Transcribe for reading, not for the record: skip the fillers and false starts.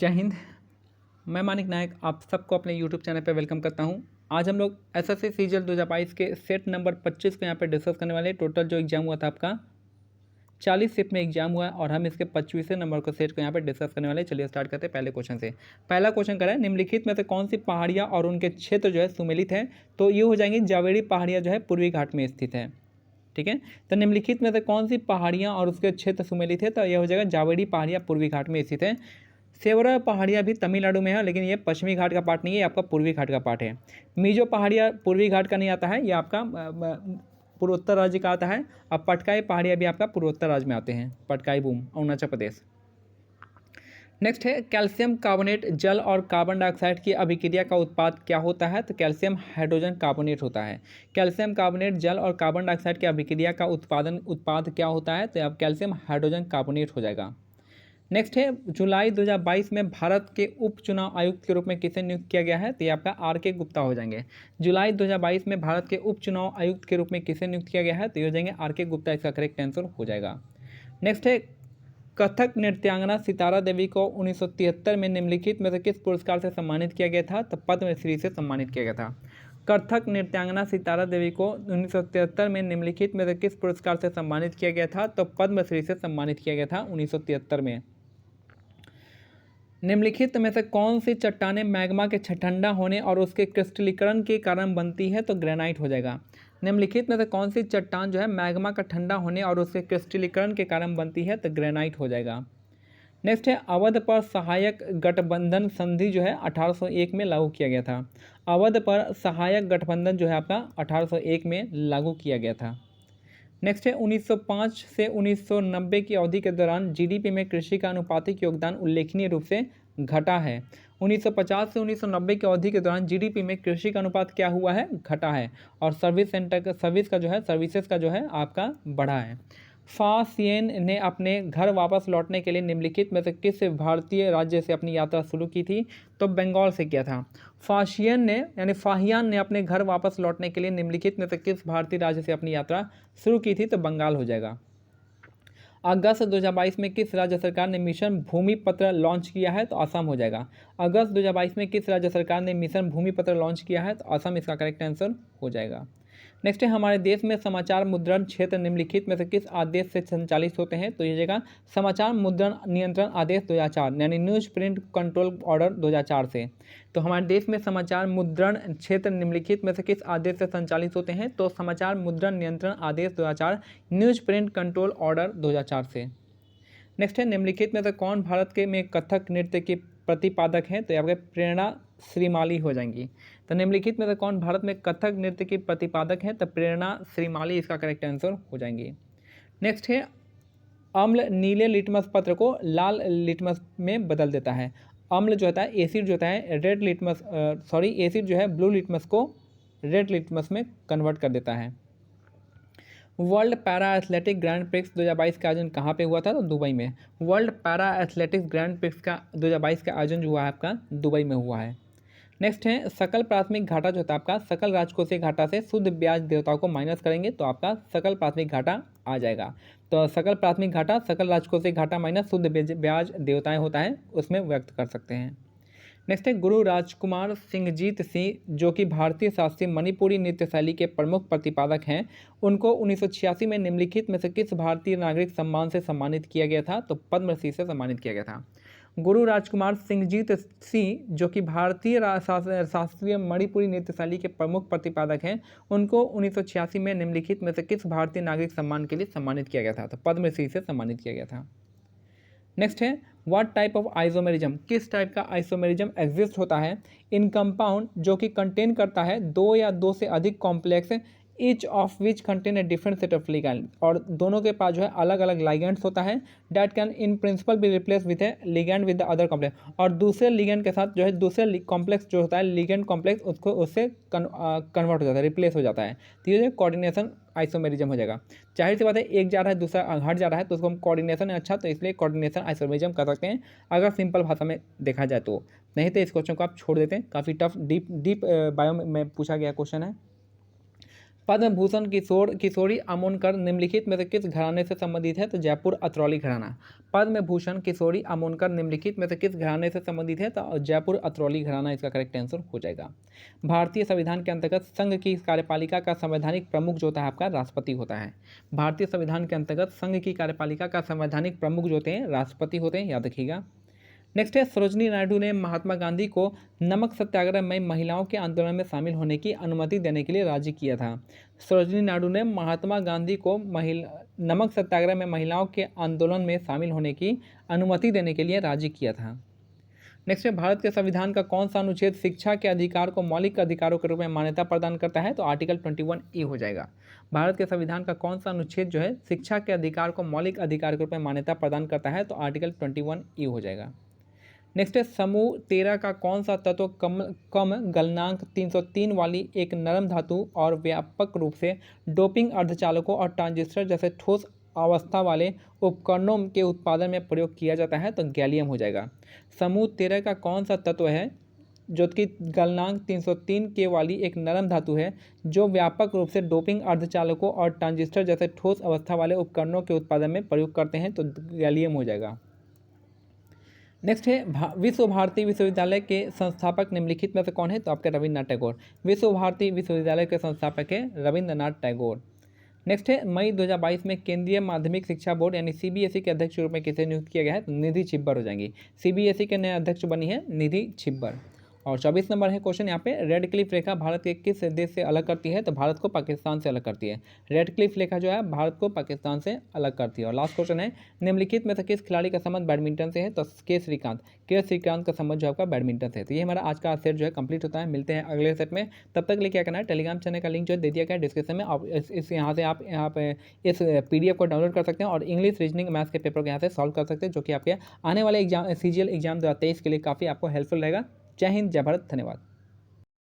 जय हिंद। मैं मानिक नायक आप सबको अपने यूट्यूब चैनल पर वेलकम करता हूं। आज हम लोग एसएससी सीजीएल 2022 के सेट नंबर 25 को यहां पे डिस्कस करने वाले। टोटल जो एग्जाम हुआ था आपका 40 शिफ्ट में एग्जाम हुआ है और हम इसके 25वें नंबर को सेट को यहाँ पे डिस्कस करने वाले। चलिए स्टार्ट करते हैं पहले क्वेश्चन से। पहला क्वेश्चन करा है, निम्नलिखित में से कौन सी पहाड़ियाँ और उनके क्षेत्र जो है सुमेलित है। तो ये हो जाएंगी जावेरी पहाड़ियाँ जो है पूर्वी घाट में स्थित है। ठीक है, तो निम्नलिखित में से कौन सी पहाड़ियाँ और उसके क्षेत्र सुमेलित है। तो यह हो जाएगा जावेरी पहाड़ियाँ पूर्वी घाट में स्थित है। सेवरा पहाड़ियाँ भी तमिलनाडु में है, लेकिन ये पश्चिमी घाट का पार्ट नहीं है, ये आपका पूर्वी घाट का पार्ट है। मिजो पहाड़ियाँ पूर्वी घाट का नहीं आता है, ये आपका पूर्वोत्तर राज्य का आता है। अब पटकाई पहाड़ियाँ भी आपका पूर्वोत्तर राज्य में आते हैं, पटकाई बूम अरुणाचल प्रदेश। नेक्स्ट है, कैल्शियम कार्बोनेट जल और कार्बन डाइऑक्साइड की अभिक्रिया का उत्पाद क्या होता है। तो कैल्शियम हाइड्रोजन कार्बोनेट होता है। कैल्शियम कार्बोनेट जल और कार्बन डाइऑक्साइड की अभिक्रिया का उत्पाद क्या होता है। तो अब कैल्शियम हाइड्रोजन कार्बोनेट हो जाएगा। नेक्स्ट है, जुलाई 2022 में भारत के उप चुनाव आयुक्त के रूप में किसे नियुक्त किया गया है। तो ये आपका R.K. गुप्ता हो जाएंगे। जुलाई 2022 में भारत के उप चुनाव आयुक्त के रूप में किसे नियुक्त किया गया है। तो ये हो जाएंगे R.K. गुप्ता, इसका करेक्ट आंसर हो जाएगा। नेक्स्ट है, कथक नृत्यांगना सितारा देवी को 1973 में निम्नलिखित में से किस पुरस्कार से सम्मानित किया गया था। तो पद्मश्री से सम्मानित किया गया था। कथक नृत्यांगना सितारा देवी को 1973 में निम्नलिखित में से किस पुरस्कार से सम्मानित किया गया था। तो पद्मश्री से सम्मानित किया गया था 1973 में। निम्नलिखित में से कौन सी चट्टानें मैग्मा के ठंडा होने और उसके क्रिस्टलीकरण के कारण बनती है। तो ग्रेनाइट हो जाएगा। निम्नलिखित में से कौन सी चट्टान जो है मैग्मा का ठंडा होने और उसके क्रिस्टलीकरण के कारण बनती है। तो ग्रेनाइट हो जाएगा। नेक्स्ट है, अवध पर सहायक गठबंधन संधि जो है 1801 में लागू किया गया था। अवध पर सहायक गठबंधन जो है आपका 1801 में लागू किया गया था। नेक्स्ट है, 1905 से 1990 की अवधि के दौरान जीडीपी में कृषि का अनुपातिक योगदान उल्लेखनीय रूप से घटा है। 1950 से 1990 की अवधि के दौरान जीडीपी में कृषि का अनुपात क्या हुआ है, घटा है। और सर्विसेज का जो है आपका बढ़ा है। फासियन ने अपने घर वापस लौटने के लिए निम्नलिखित में से किस भारतीय राज्य से अपनी यात्रा शुरू की थी। तो बंगाल से किया था। फाहियान ने अपने घर वापस लौटने के लिए निम्नलिखित में से किस भारतीय राज्य से अपनी यात्रा शुरू की थी। तो बंगाल हो जाएगा। अगस्त 2022 में किस राज्य सरकार ने मिशन भूमिपत्र लॉन्च किया है। तो असम हो जाएगा। अगस्त 2022 में किस राज्य सरकार ने मिशन भूमिपत्र लॉन्च किया है। तो असम इसका करेक्ट आंसर हो जाएगा। नेक्स्ट है, हमारे देश में समाचार मुद्रण क्षेत्र निम्नलिखित में से किस आदेश से संचालित होते हैं। तो ये जगह समाचार मुद्रण नियंत्रण आदेश 2004 यानी न्यूज प्रिंट कंट्रोल ऑर्डर 2004 से। तो हमारे देश में समाचार मुद्रण क्षेत्र निम्नलिखित में से किस आदेश से संचालित होते हैं। तो समाचार मुद्रण नियंत्रण आदेश 2004 न्यूज प्रिंट कंट्रोल ऑर्डर 2004 से। नेक्स्ट है, निम्नलिखित में से कौन भारत के में कथक नृत्य के प्रतिपादक हैं। तो आपके प्रेरणा श्रीमाली हो जाएंगी। तो निम्नलिखित में से कौन भारत में कथक नृत्य की प्रतिपादक हैं। तो प्रेरणा श्रीमाली इसका करेक्ट आंसर हो जाएंगी। नेक्स्ट है, अम्ल नीले लिटमस पत्र को लाल लिटमस में बदल देता है। अम्ल जो होता है, एसिड जो होता है रेड लिटमस एसिड जो है ब्लू लिटमस को रेड लिटमस में कन्वर्ट कर देता है। World para athletic grand prix 2022 का आयोजन कहाँ पे हुआ था। तो दुबई में। World para athletics grand prix का 2022 का आयोजन जो हुआ है आपका दुबई में हुआ है। नेक्स्ट है, सकल प्राथमिक घाटा जो होता है आपका सकल राजकोषीय घाटा से शुद्ध ब्याज देयताओं को माइनस करेंगे तो आपका सकल प्राथमिक घाटा आ जाएगा। तो सकल प्राथमिक घाटा सकल राजकोषीय घाटा माइनस शुद्ध ब्याज देयताएं होता है, उसमें व्यक्त कर सकते हैं। नेक्स्ट है, गुरु राजकुमार सिंहजीत सिंह जो कि भारतीय शास्त्रीय मणिपुरी नृत्य शैली के प्रमुख प्रतिपादक हैं, उनको 1986 में निम्नलिखित में से किस भारतीय नागरिक सम्मान से सम्मानित किया गया था। तो पद्मश्री से सम्मानित किया गया था। गुरु राजकुमार सिंहजीत सिंह जो कि भारतीय शास्त्रीय मणिपुरी नृत्य शैली के प्रमुख प्रतिपादक हैं, उनको 1986 में निम्नलिखित में से किस भारतीय नागरिक सम्मान के लिए सम्मानित किया गया था। तो पद्मश्री से सम्मानित किया गया था। नेक्स्ट है, व्हाट टाइप ऑफ आइसोमेरिज्म, किस टाइप का आइसोमेरिज्म एग्जिस्ट होता है इन कंपाउंड जो कि कंटेन करता है दो या दो से अधिक complex each of which contain a different set of ligand, और दोनों के पास जो है अलग अलग लिगैंड्स होता है। That can in principle be replace with A ligand with the other complex, और दूसरे लिगैंड के साथ जो है दूसरे कॉम्प्लेक्स जो होता है लिगैंड कॉम्प्लेक्स उससे कन्वर्ट हो जाता है, रिप्लेस हो जाता है। तो ये जो कोऑर्डिनेशन आइसोमेरिज्म हो जाएगा। जाहिर सी बात है, एक जा रहा है दूसरा हट जा रहा है तो उसको हम कोऑर्डिनेशन है अच्छा, तो इसलिए कोऑर्डिनेशन आइसोमेरिज्म कर सकते हैं अगर सिंपल भाषा में देखा जाए तो। नहीं तो इस क्वेश्चन को आप छोड़ देते हैं, काफ़ी टफ डीप बायो में पूछा गया क्वेश्चन है। पद्म भूषण किशोरी अमोनकर निम्नलिखित में से किस घराने से संबंधित है? तो जयपुर अतरौली घराना। पद्म भूषण किशोरी अमोनकर निम्नलिखित में से किस घराने से संबंधित है? तो जयपुर अतरौली घराना इसका करेक्ट आंसर हो जाएगा। भारतीय संविधान के अंतर्गत संघ की कार्यपालिका का संवैधानिक प्रमुख जो होता है आपका राष्ट्रपति होता है। भारतीय संविधान के अंतर्गत संघ की कार्यपालिका का संवैधानिक प्रमुख जो होते हैं राष्ट्रपति होते हैं, याद रखिएगा। नेक्स्ट है, सरोजिनी नायडू ने महात्मा गांधी को नमक सत्याग्रह में महिलाओं के आंदोलन में शामिल होने की अनुमति देने के लिए राजी किया था। सरोजिनी नायडू ने महात्मा गांधी को नमक सत्याग्रह में महिलाओं के आंदोलन में शामिल होने की अनुमति देने के लिए राजी किया था। नेक्स्ट है, भारत के संविधान का कौन सा अनुच्छेद शिक्षा के अधिकार को मौलिक अधिकारों के रूप में मान्यता प्रदान करता है? तो आर्टिकल 21A हो जाएगा। भारत के संविधान का कौन सा अनुच्छेद जो है शिक्षा के अधिकार को मौलिक अधिकार के रूप में मान्यता प्रदान करता है? तो आर्टिकल 21A हो जाएगा। नेक्स्ट है, समूह 13 का कौन सा तत्व कम गलनांक 303 वाली एक नरम धातु और व्यापक रूप से डोपिंग अर्धचालकों और ट्रांजिस्टर जैसे ठोस अवस्था वाले उपकरणों के उत्पादन में प्रयोग किया जाता है? तो गैलियम हो जाएगा। समूह 13 का कौन सा तत्व है जो कि गलनांक 303 के वाली एक नरम धातु है जो व्यापक रूप से डोपिंग अर्धचालकों और ट्रांजिस्टर जैसे ठोस अवस्था वाले उपकरणों के उत्पादन में प्रयोग करते हैं? तो गैलियम हो जाएगा। नेक्स्ट है, विश्व भारती विश्वविद्यालय के संस्थापक निम्नलिखित में से कौन है? तो आपके रविन्द्रनाथ टैगोर। विश्व भारती विश्वविद्यालय के संस्थापक है रविन्द्रनाथ टैगोर। नेक्स्ट है, मई 2022 में केंद्रीय माध्यमिक शिक्षा बोर्ड यानी सीबीएसई के अध्यक्ष के रूप में किसे नियुक्त किया गया है? तो निधि छिब्बर हो जाएंगी। सीबीएसई के नए अध्यक्ष बनी है निधि छिब्बर। और 24 नंबर है क्वेश्चन यहाँ पे, रेड क्लिफ रेखा भारत के किस देश से अलग करती है? तो भारत को पाकिस्तान से अलग करती है। रेड क्लिफ रेखा जो है भारत को पाकिस्तान से अलग करती है। और लास्ट क्वेश्चन है, निम्नलिखित में से किस खिलाड़ी का संबंध बैडमिंटन से है? तो के श्रीकांत का संबंध जो आपका बैडमिंटन से है। तो ये हमारा आज का सेट जो है कंप्लीट होता है। मिलते हैं अगले सेट में, तब तक के लिए क्या करना है, टेलीग्राम चैनल का लिंक जो है दे दिया गया है डिस्क्रिप्शन में। आप इस यहाँ से आप यहाँ पे इस PDF को डाउनलोड कर सकते हैं और इंग्लिश रीजनिंग मैथ्स के पेपर को यहाँ से सॉल्व कर सकते हैं, जो कि आपके आने वाले एग्जाम CGL एग्जाम 2023 के लिए काफ़ी आपको हेल्पफुल रहेगा। जय हिंद, जय भारत, धन्यवाद।